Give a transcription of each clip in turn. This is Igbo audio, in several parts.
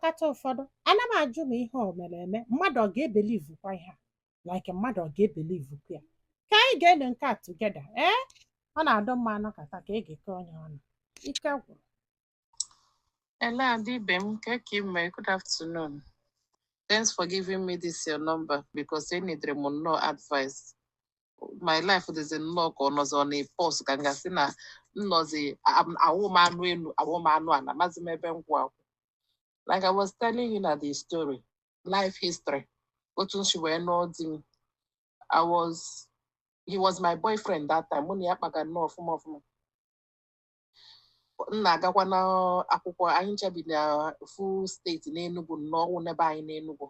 kata ụfọdụ ana m ajụ ma ihe o mere eme mmadụ ọ ga-ebelivukwa ihe a like mmadụ ọ ga-ebelivukwa ya ka anyị ga-ele nke a tugeda ọ na-adọ mma anọkata ka ị ga-eke onye ọnụ ike gwụrụ. Hello, Adibem. Good afternoon. Thanks for giving me this your number because I need no advice. My life is in luck or was on a post. Gangasina, nozi, a woman, and like I was telling you that the story, life history. What she were not he was my boyfriend that time. When he had no form of na-agakwa n'akwụkwọ anyị nchebi na full steeti n'Enugu n'ọnwụ n'ebe anyị n'Enugu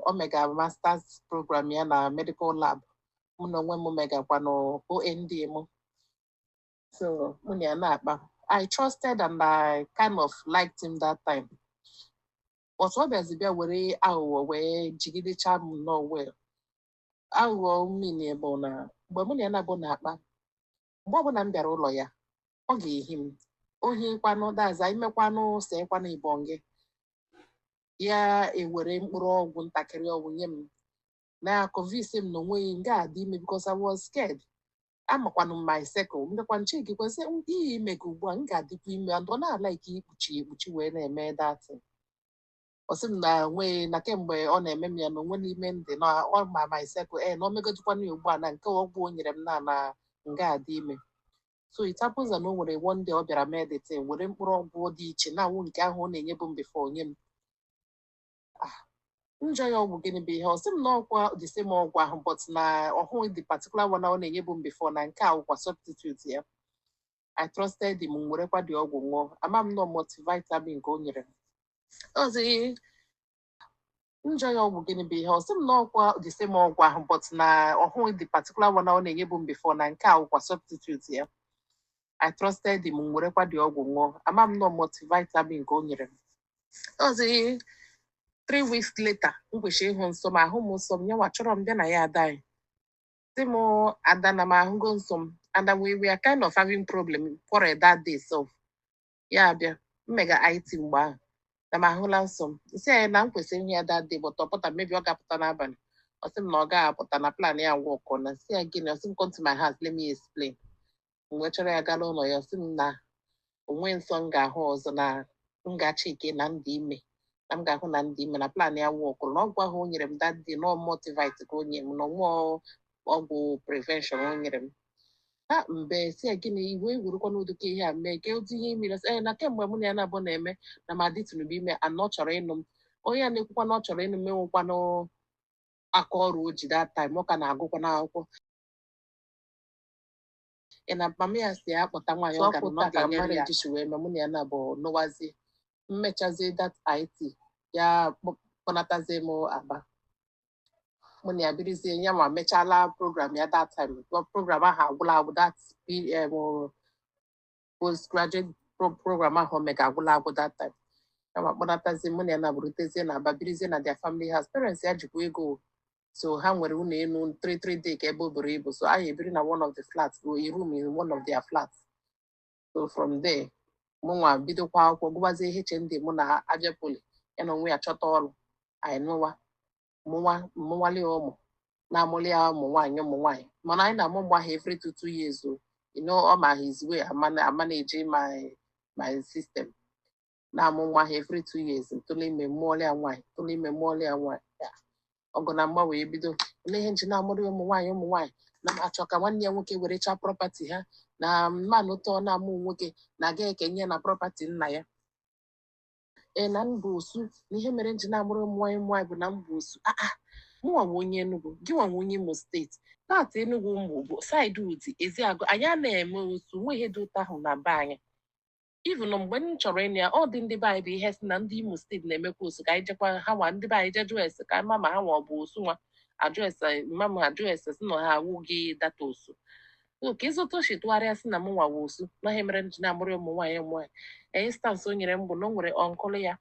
o mega masters program ya na medical lab mụ na onwe m megakwa na OND m so mụ na ya na-akpa I trusted and I kind of liked him that time but ọ bịazi bịa were aghụghọ wee jigidecha m n'ọwel aghụghọ mmiri bụ na mgbe mụ na ya na-abụ na-akpa mgbe ọbụla m bịara ụlọ ya ọ ga-ehi m ohi kwanụ daza imekwanụ sekwanụ ibonge ya ewere mkpụrụ ọgwụ ntakịrị ọgwụ nye m na convince m na onweghị nga adị ime because I was scared amakwanụ m my circle ndekwa nche gị kwesị ihe ime gị ugbu a m ga-adịkwa ime ọ na-ala ike ikpuchi wee na-eme datin ọ sị m na nwee na kemgbe ọ na-eme m ya na onwe n'ime ndị na ọ ma my circle na o megodikwana ya ugbu a na nke ọgwụ o nyere m na nga adị ime so it happens na o nwere one day ọ bịara medite were mkpụrụ ọgwụ dị iche na awụ nke ahụ ọ na-enyebu m before nye m njọ ya ọgwụ gịnị bụ ihe ọ sị m na ọkwa the same ọgwụ ahụ but na ọhụụ the particular one ọ na-enyebu m before na nke ahụkwa substitute ya I trusted him werekwa dị ọgwụ ṅụọ ama m nọ multivitamin nke o nyere m ozi njọ ya ọgwụ gịnị bụ ihe ọ sị m na ọkwa the same ọgwụ ahụ but na ọhụụ the particular one ọ na-enyebu m before na nke ahụkwa substitute ya I trusted him werekwa dị ọgwụ ṅụọ ama m nọ multivitamin nke o nyere m ozi 3 weeks later m kwesịrị ịhụ nsọ m ahụ m nsọ m nyanwa chọrọ m bịa na ya ada anyị sị m ada na m ahụgo nsọ m and we are kind of having problem for that day so ya bịa mmega IT mgbe ahụ na m ahụla nsọ m nsị anyị na m kwesịrị ihe ya that day but ọ pụta mebi ọ ga-apụta n'abalị ọ sị m na ọ gaghị apụta na plan ya wọkọ na nsị ya gịnị ọ sị m come to my house let me explain mgbe chọrọ ya gala ụlọ ya ọ sị m na onwe nsọ m ga-ahụ ọzọ na m ga-achike na ndị ime na m ga-ahụ na ndị ime na plan ya wọkụrụ na ọgwụ ahụ o nyere m that day na multivite ka o nyere m na ọnwụ ọgwụ prevention o nyere m ha mgbe si ya gịnị iwe egwurukwa n'ụdịka ihe a mee ka otu ihe imere na kemgbe mụ na ya na-abụ na-eme na m adịtụnụbụ ime anọ chọrọ ịnụ m onye a na-ekwukwa na ọ chọrọ ịnụ m enwekwanụ aka ọrụ o ji that time ọ ka na-agụkwa n'akwụkwọ na mama ya si ya kpọta nwaanyị ọ gara na ọ ga-anyere ya jishi wee mee mụ na ya na-abụ nụwazi mmechazi that IT ya kpọnatazie m Aba mụ na ya birizie ya ma mechala program ya that time program ahụ agwụla agwụ that postgraduate program ahụ mega agwụla agwụ that time ya ma kpọnatazie mụ na ya na-abụrụtezie na Aba birizie na their family house parents ya jikwa ego so ha nwere ụlọ elu 3 day ka ebe o buru ibu so anyị ebiri na one of the flats a room in one of their flats so from there mụnwa bidokwa akwụkwọ gụbazie HND mụ na Abia Poly ya na onwe ya chọta ọrụ anyị mụnwale ụmụ na-amụli ya ụmụ nwaanyị mana anyị na-amụ mgbe ahụ every 2 years o ọ ma his way manage my system na-amụ nwa ahụ every 2 years tụrụ ime mụọla ya nwaanyị ọgụ na mgba wee bido ele ihe nji na-amụrụ ụmụ nwaanyị na achọ ka nwanne ya nwoke were chaa property ha na mmanụ tọọ na-amụ nwoke na-aga ekenye na property nna ya na mba osu na ihe mere nji na-amụrụ ụmụ nwaanyị bụ na mba osu mụnwa nwe onye Enugu gị nwa nwe onye Imo steeti na-atụ Enugu ụmụ bụ saịdị Uti Eziagụ anyị a na-eme osu nwe ihe dị ụtọ ahụ na be anyị even mgbe m chọrọ ịnụ ya ọ dị ndị be anyị bụ ihe si na ndị Imo steeti na-emekwa osu ka anyị jekwa ha nwa ndị be anyị je jụọ ese ka mama ha nwa ọ bụ osu nwa mama ajụ ese si na ha awụghị data osu ka ịzụta ochi tụgharịa sị na m nwa osu na ihe mere nji na-amụrụ ụmụ nwaanyị instansị o nyere m bụ na o nwere ọnkụlụ ya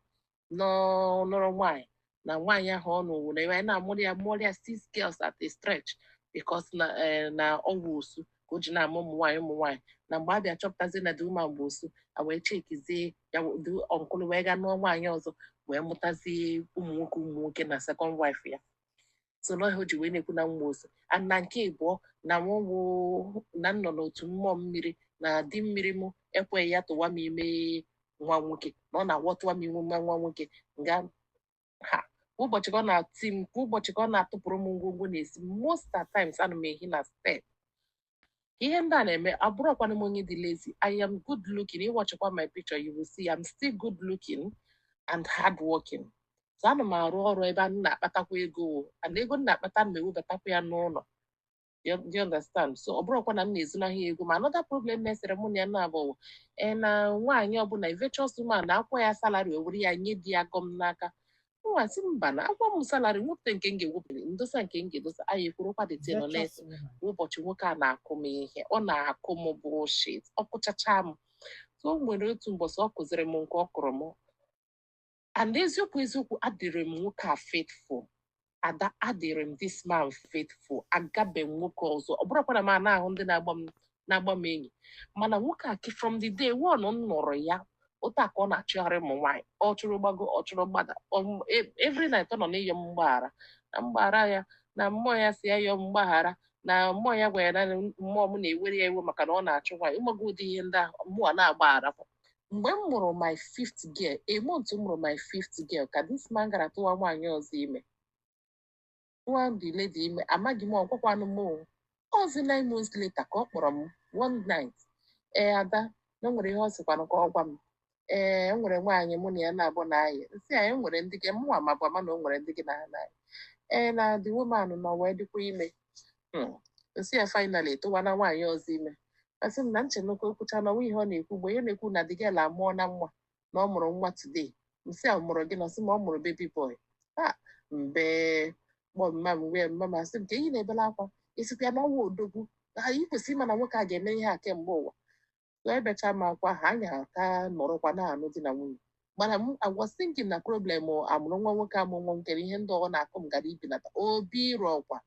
nọrọ nwaanyị na nwaanyị ahụ ọ nụrụ na ya na-amụrụ ya 6 girls at a stretch because na ọgwụ osu ka o ji na-ama ụmụ nwaanyị na mgbe a bịa chọpụtazie na the woman bụ osu a wee chekizie ya the ọnkụlụ wee gaa nụọ nwaanyị ọzọ wee mụtazie ụmụ nwoke na second wife ya so na o ji wee na-ekwu na nwa osu na nke ịbụọ na nwụwụ na nnọ n'otu mmụọ mmiri na di mmiri m ekweghị ya tụwa m ime nwa nwoke na ọ na-awọtụwa m ime nwa nwoke nga ha ụbọchị ka ọ na-ati m ụbọchị ka ọ na-atụpụrụ m ngwongwo na-esi most at times ana m ehi na step ihe ndị a na-eme abụrụkwana m onye dị lazy. I am good looking. Ịwachịkwa my picture you will see I'm still good looking and hard working. So ana m arụ ọrụ ebe a na-akpatakwa ego and ego m na-akpata m ewebatakwa ya n'ụlọ. Do you understand? So ọ bụrụkwa na m na-ezunahịa ego ma another problem na-esere mụ na ya na-abụ na nwaanyị ọbụla virtuous woman na-akwa ya salary ewere ya nye di ya gọm n'aka nwasị mba na agwa m salary nwepụta nke m ga-ewepụta ndosa nke m ga-edosa anyị ekwurụkwa detin n'esi ụbọchị nwoke a na-akụ m ihe ọ na-akụ m bullshit ọ kụchacha m so o nwere otu mbọsị ọ kụziri m nke ọ kụrụ m and eziokwu adịrị m nwoke a faithful ada adịrị m this man faithful agabe m nwoke ọzọ ọ bụrụkwa na m na-ahụ ndị na-agba m enyi mana nwoke a from the day one m nụrụ ya ụta ka ọ na-achụgharị m nwaanyị ọ chụrụ gbago ọ chụrụ gbada every night ọ nọ n'ịyọ m mgbaghara na mgbaghara ya na mmụọ ya si ya yọọ mgbaghara na mmụọ ya gwa ya na mmụọ m na-ewere ya iwe maka na ọ na-achụ nwaanyị ịmago ụdị ihe ndị ahụ mmụọ na-agbaghara mgbe m mụrụ my fifth girl month m mụrụ my fifth girl ka this man gara tụwa nwaanyị ọzọ ime nwa the lady ime amaghị m ọgwakwanụ m ọzi 9 months later ka ọ kpọrọ m one night ada na nwere ihe ọ sịkwanụ ka ọ gwa m enwere nwaanyị mụ na ya na-abụ n'ahịa nsị a enwere ndị gị mụnwa ma bụ ama na o nwere ndị gị na ha n'ahịa na the woman nọ wee dịkwa ime nsị ya finally tụwana nwaanyị ọzọ ime asị m na nchenụka okwucha n'ọnwa ihe ọ na-ekwu mgbe ihe na-ekwu na the girl amụọ na nwa na ọ mụrụ nwa today nsị a mụrụ gị na ọsị ma ọ mụrụ baby boy mbe kpọ mma m wee mma m asị m ka eyi na-ebela akwa esikwa ya n'ọnwa odogwu anyị kwesịrị ịma na nwoke a ga-eme ihe a kemgbe ụwa ebecha m akwa ha anya aka nọrọkwa na-anụ di na nwunye mana m was thinking na problem amụrụ nwa nwoke amụnwụ nkere ihe ndị ọgọ na-akụ m gara ibinata obi rọkwa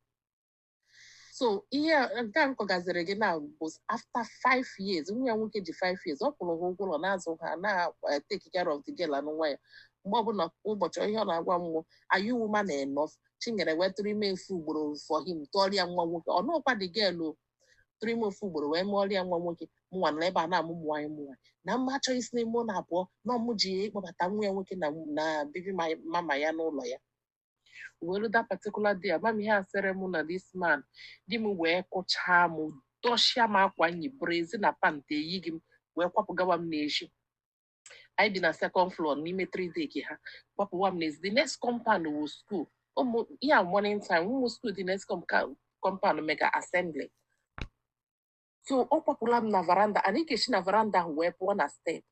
so ihe nke a nkọgaziri gị na bụ after 5 years nwa ya nwoke ji 5 years ọ kwụrụ ha ụgwọ ụlọ na-azụ ha na-take care of the girl anụ nwa ya mgbe ọbụla ụbọchị ihe ọ na-agwa m are you woman enough chinyere wetụrụ ime efu ugboro for him tụọrịa nwa nwoke ọ nọkwa the girl tụrụ ime ofu ugboro wee mụọrịa nwa nwoke mụnwa na ebe a na-amụ nwaanyị na mma achọghị isi n'ime ụlọ abụọ na ọmụ ji ịkpọbata nwa ya nwoke na bibi mama ya n'ụlọ ya were that particular day ama m ihe asịrị m na this man di m wee kụchaa m dọshịa m akwa nyi brezi na pantị eyi gị m wee kwapụgawa m n'echi anyị bi na second floor n'ime 3D ka ha kwapụwa m n'ezi the next compound wụ school ụmụ ya morning time ụmụ school the next compound mega assembly so ọ kpọpụla m na varanda anyị ga-esi na varanda ahụ wee pụọ na step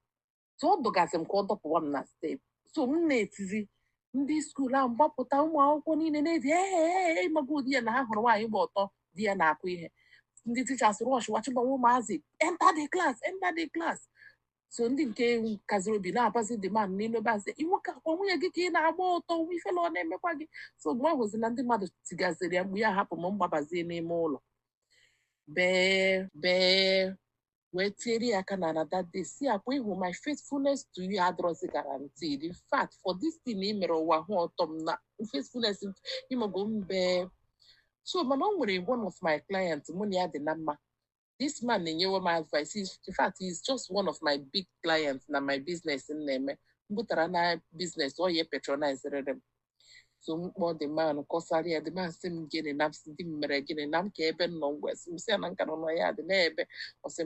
so ọ dọgazi m ka ọ dọpụwa m na step so m na-etizi ndị skuul ahụ mgbapụta ụmụ akwụkwọ niile na-edi ịmago ụdị ya na ha hụrụ nwaanyị gba ọtọ di ya na-akụ ihe ndị tichas rọsh wachịgbanwe ụmụazị enter the class so ndị nke kaziri obi na-abazi the man n'inobazi nwoke akwa nwunye gị ka ị na-agba ọtọ nwa ifela ọ na-emekwa gị so mgbe ọ hụzi na ndị mmadụ tigaziri ya mgbe ya hapụ m mgbabazie n'ime ụlọ bee wee tiere ya aka na that day si akwa ịhụ my faithfulness to you adrozi guaranteed in fact for this thing ị mere ụwa hụ ọtọ m na faithfulness ịmago mbe so mana o nwere one of my clients mụ na ya dị na mma this man na-enyewe m advice in fact he is just one of my big clients na my business m na-eme mbụtara na business ọ ya patronizere m so mkpọ the man kọsara ya the man sị m gịnị na ndị m mere gịnị na m ka ebe m nọ ngwa sị m sị ya na nka nọ ya dị n'ebe ọsị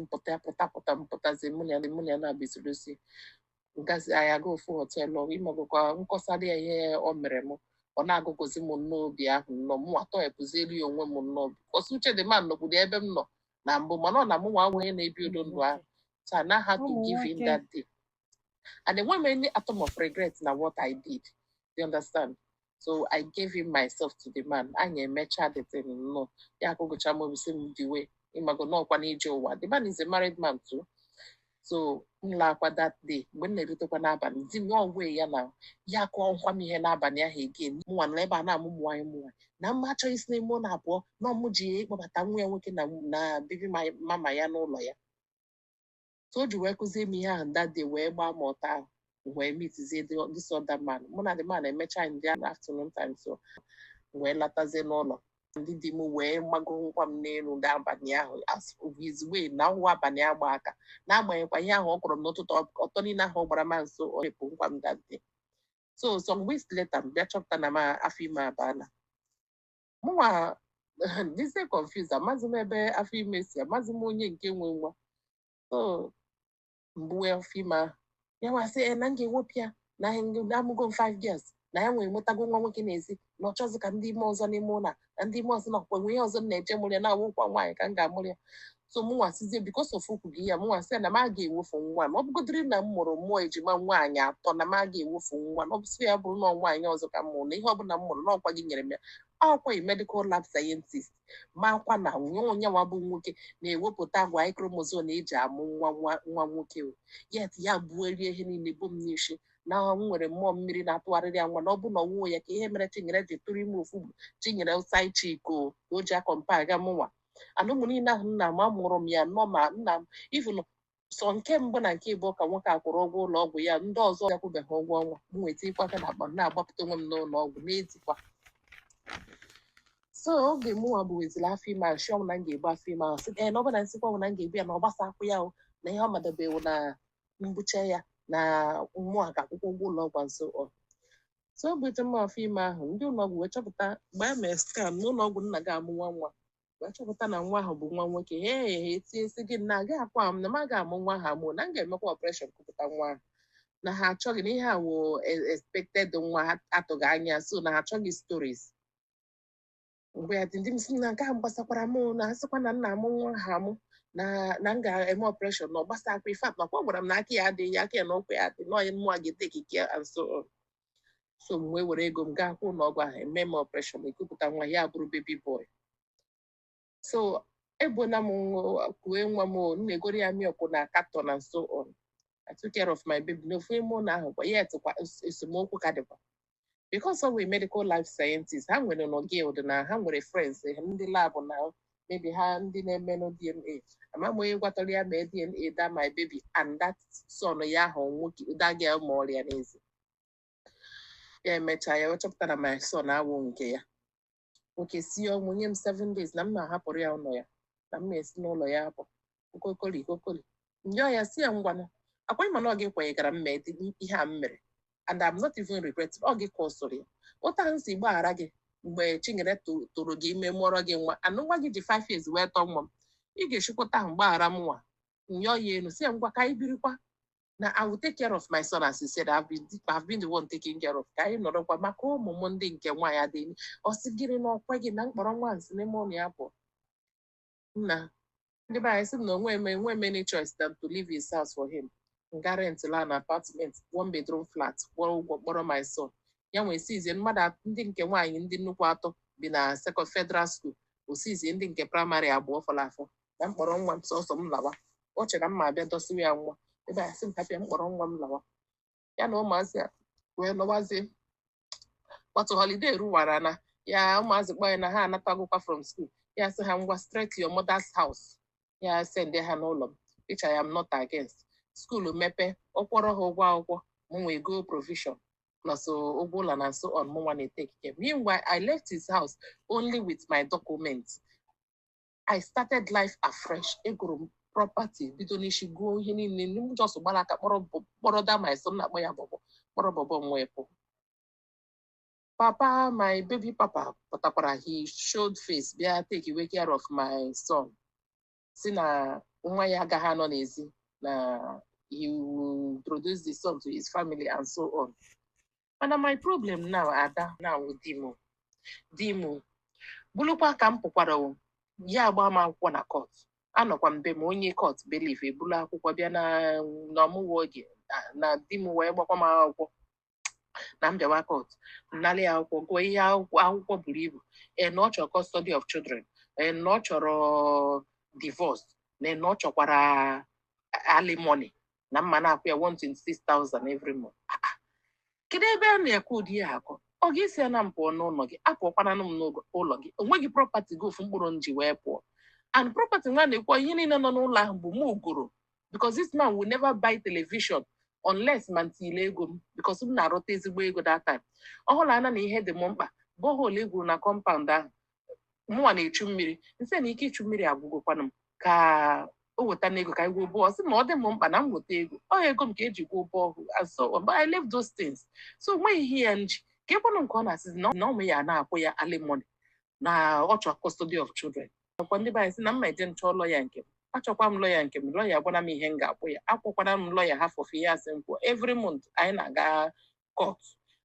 mpụtazi mụ na ya na-abịzirosi ngazi anyị aga ofu họteelụ ịmagokwa nkọsara ya ihe ọ mere m ọ na-agụgozi m n'obi ahụ nnọọ mụ atọ epụzieri onwe m nnọọ ọsị uche the man nọkwuru ebe m nọ na mbụ mana ọ na mụ nwa onye na-ebi udo ndụ ahụ so I now had to give him that day and enweghị m any atom of regret na what I did you understand so I gave him myself to the man anyị emecha the thing nnọọ ya akụgụcha m obisi m diwe ịmago n'ọkwa n'ije ụwa the man is a married man too so m lakwa that day mgbe m na-erutekwa n'abalị di m ọgwụ ya na ya kọọ nkwa m ihe n'abalị ahụ again mụnwa nọ ebe a na-amụ ụmụ nwaanyị ụmụ nwaanyị na mma achọghị isi n'ime ụlọ abụọ na ọmụ ji ịkpọbata nwa ya nwoke na bibi mama ya n'ụlọ ya so o ji wee kụzie m ihe ahụ that day wee gbaa m ọta ahụ wee meetizie this other man mụ na the man emecha in the afternoon time so wee latazie n'ụlọ ndị di m wee gbago nkwa m n'elu n'abalị ahụ as his way na nwa abalị agba aka n'agbanyeghịkwa ihe ahụ ọ kọrọ m n'ụtụtụ ọtọ niile ahụ ọ gbara m nso ọ repụ nkwa m that day so some weeks later m bịa chọpụta na m afọ ime abaala mụnwa dịzie confused amaghịzi m ebe afọ ime si amaghịzi m onye nke nwe nwa so mgbe afọ ime ahụ ya wasị na m ga-ewepụ ya na amụgo m 5 years na ya nwere nwetago nwa nwoke n'ezi na ọ chọzi ka ndị ime ọzọ n'ime ụlọ na ndị ime ọzọ nakwa nwe ihe ọzọ m na-eje mụrụ ya na-awụ nkwa nwaanyị ka m ga-amụrụ ya so m nwasịzie bikos of okwu gị ya m nwasị na m a ga-ewefu nwa ma ọ bụgodịrị na m mụrụ mmụọ ejima nwaanyị atọ na m a ga-ewefu nwa na ọ bụsị ya bụrụ na nwaanyị ọzọ ka m mụrụ na ihe ọbụla m mụrụ n'ọkwa gị nyere m ya ọkwa medical lab scientist makwa na onye nwa bụ nwoke na-ewepụta agwa chromosome eji amụ nwa nwoke yet ya buerie ihe niile bụ m n'isi na m nwere mmụọ mmiri na-atụgharịrị ya nwa na ọ bụ na ọnwụọ ya ka ihe mere Chinyere ji tụrụ ime ofu Chinyere ụsa ichiko o ji akọmpa aga mụnwa anụmụ niile ahụ nna m amụrụ m ya nọ ma nna m even sọ nke mbụ na nke ịbụ ka nwoke akwụrụ ụgwọ ụlọ ọgwụ ya ndị ọzọ akwụbeghị ụgwọ ọnwa m nweta ikwa aka na akpa na-agbapụta onwe m n'ụlọ ọgwụ na-etikwa so oge mụnwa bụ wezila afọ ime ahụ shọm na m ga-egbu afọ ime ahụ sị na ọ bụ na nsịkwa bụ na m ga-egbu ya na ọ gbasa akwụ ya na ihe ọ madabewo na mgbuche ya na mmụọ ka akwụkwọ ụgwọ ụlọ ọgwụ nso so ogbute m afọ ime ahụ ndị ụlọọgwụ wee chọpụta mgbe a mere skan n'ụlọ ọgwụ nna gị amụ nwa wee chọpụta na nwa ahụ bụ nwa nwoke etinye gị na agaghị akwa m na m aga amụ nwa ahụ amụ na m ga-emekwa ọpreshọn kụpụta nwa ahụ na ha achọghị na ihe a wụ expected nwa atụghị anya so na ha achọghị stories mgbe ya dị ndị m si na nke ahụ gbasakwara m na asịkwa na nna amụ nwa ahụ amụ na m ga-eme ọpreshọn na ọ gbasa akwa ife atụ nakwa ọ gwara m na aka ya adịghị aka ya na ụkwụ ya adị n'onye mmụọ ga-ete ikike and so on so m wee were ego m gaa kwụ n'ọgwụ ahụ eme m ọpreshọn ekupụta nwa ya bụrụ baby boy so ebona m kue nwa m na-egoro ya milk na katọn and so on I took care of my baby n'ofu ime ụlọ ahụ kwa ya etukwa esemokwu ka dịkwa because of a medical life scientist ha nwere nọ guild na ha nwere friends ndị lab na maybe ha ndị na-emenụ DNA ama m onye gwatara ya mee DNA that my baby and that son ya ahụ nwoke that girl ma ọrịa n'ezi ya emechaa ya wechọpụta na my son awụ nke ya nwoke si ọnwụ nye m 7 days na m na-ahapụrụ ya ụlọ ya na m na-esi n'ụlọ ya apụ okokoli njọ ya si ya ngwanụ akwa ịma na ọ gị kwenyegara m mee ihe a m mere and I'm not even regretting ọ gị kọsụrụ ya ụta m si gbaghara gị mgbe Chinyere toro gị ime mụọrọ gị nwa anụ nwa gị ji 5 years wee tọọ nwa m ị ga-echikwụta ahụ gbaghara m nwa nyọ ya elu si ya ngwa ka anyị birikwa na I will take care of my son as he said I've been the one taking care of ka anyị nọrọkwa maka ụmụ m ndị nke nwaanyị adịghị ọ sị gịnị na ọkwa gị na mkpọrọ nwa nsị n'ime ụlọ ya pụọ nna ndị be anyị sị m na onwe many choice than to leave his house for him nga rent la na apartment 1 bedroom flat kwụrụ ụgwọ kpọrọ my son ya nwee sizie mmadụ ndị nke nwaanyị ndị nnukwu atọ bi na second federal school osizie ndị nke praịmarị abụọ fọrọ afọ na mkpọrọ nwa m sọsọ m lawa ọ chere m ma abịa dọsịrị ya nwa ebe a sị m kapịa mkpọrọ nwa m lawa ya na ụmụazị a wee lọwazie kpọtụ holiday ruwara na ya ụmụazị kpọ ya na ha anatagokwa from school ya sị ha ngwa straight to your mother's house ya sende ha n'ụlọ m which I am not against school mepe ọkwọrọ ha ụgwọ akwụkwọ m nwee go provision plus ụgwọ ụlọ na so on mụnwa na-etake care. Meanwhile, I left his house only with my documents. I started life afresh. Egoro m property bido n'isi gụọ ihe niile m just gbara aka kpọrọ da my son na-akpọ ya bọbọ kpọrọ bọbọ m wee pụ papa my baby papa pụtakwara he showed face bịa take away care of my son si na nwa ya agaghị anọ n'ezi na he will introduce the son to his family and so on. Mana my problem now ada now di m bụrụkwa ka m pụkwara ya agba m akwụkwọ na court anọkwa mbe m onye court belief ebulu akwụkwọ bịa na ọmụwa oge na di m wee gbakwa m akwụkwọ na mbịawa court nnalị akwụkwọ gụọ ihe akwụkwọ buru ibu na ọ chọrọ custody of children na ọ chọrọ divorce na ọ chọkwara alimony na mma na-akwụ ya 126,000 every month. Kedu ebe a na-ekwu ụdị ya akọ? Ọ ga-esi ya na m pụọ n'ụlọ gị, apụọkwana m n'ụlọ gị, onweghị property gị ofu mkpụrụ nji wee pụọ. And property nwa na-ekwu ihe niile nọ n'ụlọ ahụ bụ mụ gụrụ, because this man will never buy television unless man tile ego m, because m na-arụta ezigbo ego that time. Ọhụrụ ana na ihe dị m mkpa borehole e gwuru na compound ahụ, mụnwa na-echu mmiri, nsị na ike ichu mmiri agwụgokwanụ m, ka o weta n'ego ka anyị gwuo bọọ, sị na ọ dị m mkpa na m weta ego, ọ ego m ka eji gwuo bọọ. So but I left those things. So nweghị ihe ya nji ka ekwenụ nke ọ na-asịzi na ụmụ ya na-akwụ ya alimony na ọ chọrọ custody of children. Ọkwa ndị be anyị sị na mma eje nchọọ lọya nke m, achọkwa m lọya nke m, lọya gwara m ihe m ga-akwụ ya, akwụkwara m lọya half of ihe asị m kwuo. Every month anyị na-aga court,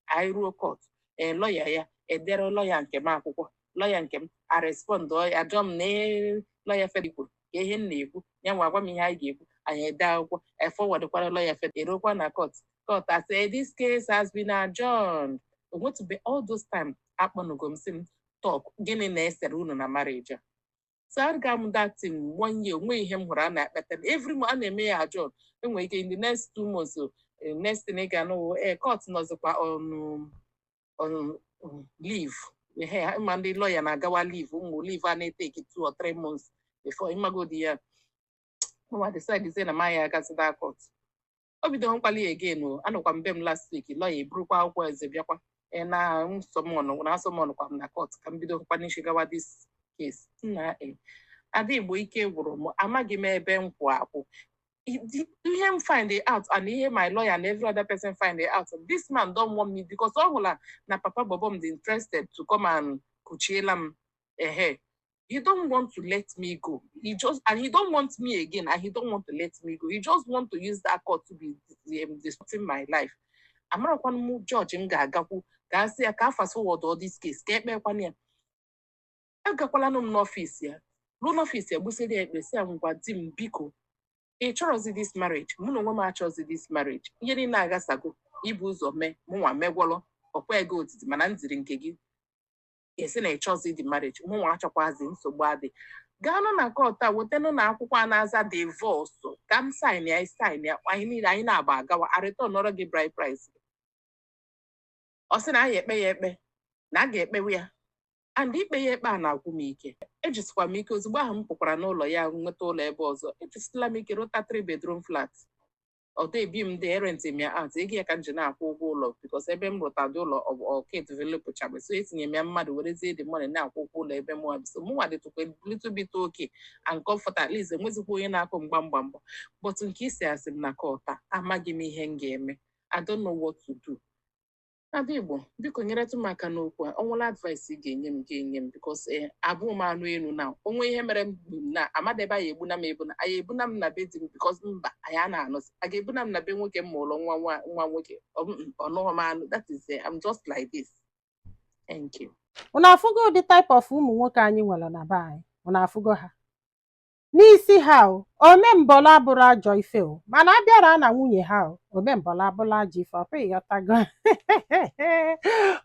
anyị ruo court, lọya ya edere lọya nke m akwụkwọ, lọya nke m arespond ajọ m na lọya fed kwuru ka ihe m na-ekwu ya nwa agwa m ihe anyị ga-ekwu, anyị ede akwụkwọ efọwadkwara lọya fed, erokwa na court I say this case has been adjourned. Onwetube all those time akpọnugo m sị m talk gịnị na-esere unu na marriage a. So aga m that thing 1 year, onwe ihe m hụrụ a na-akpata every month a na-eme ya adjourn. Enwere ike in the next 2 months next thing ị ga-anụ court nọzikwa on leave. Ma ndị lawyer na-agawa leave, ụmụ leave a na-eteki 2 or 3 months before ịmagodi ya nwa decide say na ma ya agazi that court. O bido mkpali again, anọkwa m be m last week, lawyer eburukwa akwụkwọ eze bịakwa na asọmọnụ kwa m na court ka m bido mkpanishi gawa this case. Nna Ada Igbo ike gwụrụ m, amaghị m ebe m kwụ akwụ. Ihe m find it out and ihe my lawyer and every other person find it out, this man don't want me because ọ hụla na papa Bobom dị interested to come and kuchiela m. He don't want to let me go. He don't want me again, and he don't want to let me go. He just want to use that court to be disrupting my life. Amarakwan mu George m ga-agakwu ka asị ya ka fast forward all this case ka ekpekwana ya. Agakwala m n'ọfịs ya, ruo n'ọfịs ya gbusiri ya ekpe sị ya ngwa di m biko ị chọrọzi this marriage, mụ na onwe m achọzi this marriage, ihe niile agasago ibu ụzọ mee mụnwa megwọrọ ọkwa ego otiti mana nziri nke gị esi na ịchọzi the marriage, mụnwa achọkwazi, nsogbu adị. Gaanụ na court a wetanụ na akwụkwọ a na-aza divorce ka m sign ya anyị niile anyị na-agba agawa arịta ọnọrọ gị bride price. Ọ sị na anyị ekpe ya ekpe na a ga-ekpewe ya, and ikpe ya ekpe a na-agwụ m ike. Ejisikwa m ike ozugbo ahụ m pụkwara n'ụlọ ya nweta ụlọ ebe ọzọ, ejisila m ike rụta 3 bedroom flat. Ọdọ ebi m dị rent m ya out, ego ya ka m ji na-akwụ ụgwọ ụlọ because ebe m rụtadị ụlọ ọka develop chabe, so etinye m ya mmadụ werezie the money na-akwụ ụgwọ ụlọ ebe mụnwa bi. So mụnwa dịtụkwa little bit okay and comfort, at least enwezikwa onye na-akụ mgbamgbamgbọ. But nke isi asị m na court amaghị m ihe m ga-eme. I don't know what to do. Ada Igbo biko nyeretụ m aka n'okwu a, onwere advice ị ga-enye m because abụọ m anụ elu na onwe ihe mere m na amadebe anyị egbuna m ebuna, anyị ebuna m na be di m because mba anyị a na-anụzi, a ga-ebuna m na be nwoke m mụrụ nwa nwoke ọnụghọ m anụ. That is I'm just like this. Thank you. Unu afụgo the type of ụmụ nwoke anyị nwere na be anyị? Unu afụgo ha? N'isi ha omembọla abụrụ ajọ ife mana abịara na nwunye ha omembọla abụrụ ajọ ife, ọpụ ịghọtago.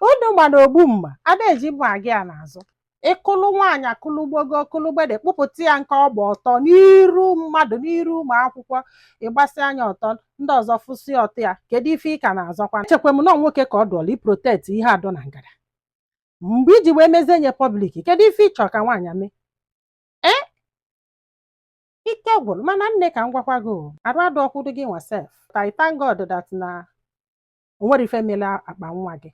Unu mana ogbu mma ada eji mma gị a n'azụ ịkụlụ nwaanyị akụlụgbogo kụlụgbede kpụpụta ya nke ọgba ọtọ n'iru mmadụ n'iru ụmụ akwụkwọ, ịgbasi anya ọtọ ndị ọzọ fụsị ọtọ ya. Kedu ife ị ka na-azọkwa? Echekwa m nọ nwoke ka ọ dụọla iprotect ihe adọ na ngada mgbe iji wee mezie nye public. Kedu ife ị chọrọ ka nwaanyị mee? Ike gwụrụ mana nne ka m gwakwa gị arụ adụ ọkwụdo gị nwa sef. I thank God that na o nwere ife mere akpa nwa gị.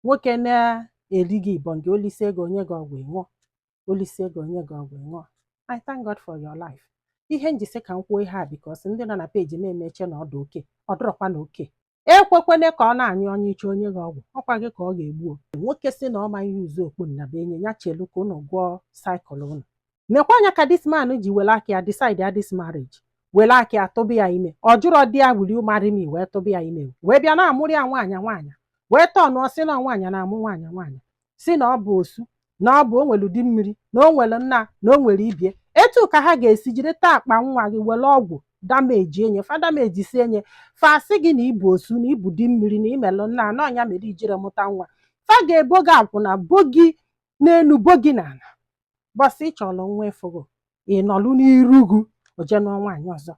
Nwoke na-eri gị ibọ gị olise ego onye gị ọgwụ ịṅụọ, olise ego onye gị ọgwụ ịṅụọ. I thank God for your life. Ihe njisi ka m kwuo ihe a because ndị nọ na peji na-emeche na ọdụ oke ọ dụrọkwa na oke. Ekwekwene ka ọ na-anyụ onye iche onye gị ọgwụ, ọkwa gị ka ọ ga-egbu. Nwoke si na ọ ma ihe uzu okpu na be enye ya chelu ka unu gwọọ cycle unu. Nekwa anya ka this man ji were aka ya decide ya this marriage, were aka ya tụba ya ime. Ọ jụrụ di ya will you marry me wee tụba ya ime, wee bịa na-amụrụ ya nwaanyị wee tọnụọ si na nwaanyị na-amụ nwaanyị si na ọ bụ osu, na ọ bụ o nwere ụdị mmiri, na o nwere nna, na o nwere ibie. Etu ka ha ga-esi jide taa akpa nwa gị were ọgwụ dameji enye fa dameji si enye fa asị gị na ibu osu, na ibu dị mmiri, na imelụ nna na ọnya mere ijire mụta nwa. Fa ga-ebo gị akwụna bogi n'elu bogi n'ala. Bọsị ịchọrọ nwa efugo ị nọlụ n'iru ugwu oje nụọ nwaanyị ọzọ.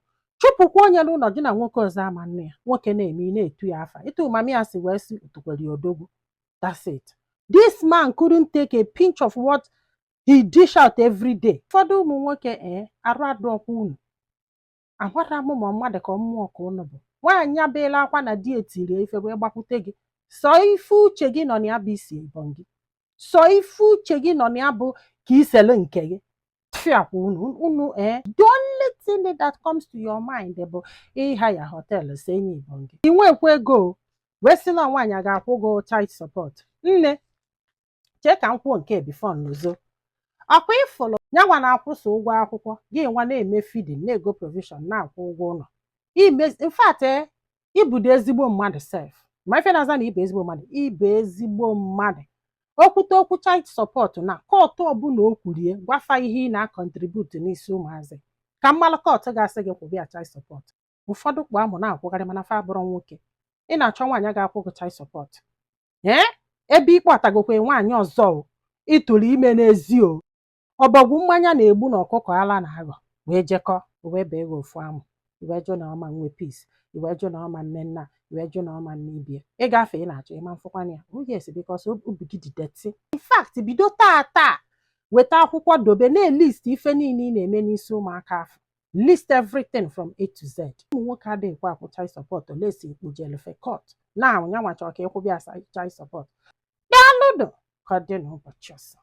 chụpụkwa onye n'ụlọ gị na nwoke ọzọ ama nne ya, nwoke na-eme ị na-etu ya afa ịtụ mami ya si wee si otukwere odogwu. That's it. This man couldn't take a pinch of what he dish out every day. Ụfọdụ ụmụ nwoke arụ adọkwa unu agwara m ma mmadụ ka mmụọ ka unu bụ. Nwaanyị abeela akwa na di etiri ife wee gbakwute gị. Sọ ife uche gị nọ na ya bụ isi ebọn gị. Sọ ife uche gị nọ na ya bụ ka isele nke gị. Fiakwa unu the only thing that comes to your mind bụ ịha ya họteelụ si enyi ibọn gị. Ị nwekwa ego wee sị na nwaanyị a ga-akwụ gị child support. Nne chee ka m kwuo nke bifo n'uzo. Ọkwa ịfụlụ nyanwa na-akwụsị ụgwọ akwụkwọ gị nwa na-eme feeding na-ego provision na-akwụ ụgwọ ụlọ. In fact ịbụdo ezigbo mmadụ sef ma ife na-aza na ibe ezigbo mmadụ ibe ezigbo mmadụ. Okwute okwu child support na kọtụ ọbụla o kwurie gwafa ihe ị na-akọntribute n'isi ụmụazị ka mmalụ kọtụ ga-asị gị kwụbịa child support. Ụfọdụ kpụ amụ na-akwụgharị mana fa abụrụ nwoke. Ị na-achọ nwaanyị ga-akwụ gị child support ebe ikpe atagokwe nwaanyị ọzọ ịtụrụ ime n'ezi ọbọgwụ mmanya na-egbu na ọkụkọ ala na-aghọ wee jekọ wee bee gị ofu amụ iwee jụ na ọma nwe peace iwee jụ na ọma nne nna iwee jụ na ọma nne ibie ịgafe ị na-achọ ịma mfụkwana ya yes because obi gị dị dirty. In fact bido taa weta akwụkwọ dobe na-elist ife niile ị na-eme n'isi ụmụaka afọ. List everything from A to Z. Ụmụ nwoke adịghịkwa akwụ child support olesi ikpujelefe court na nyanwa chọrọ ka ịkwụbịa child support. Daalụnụ ka ọ dị n'ụbọchị ọzọ.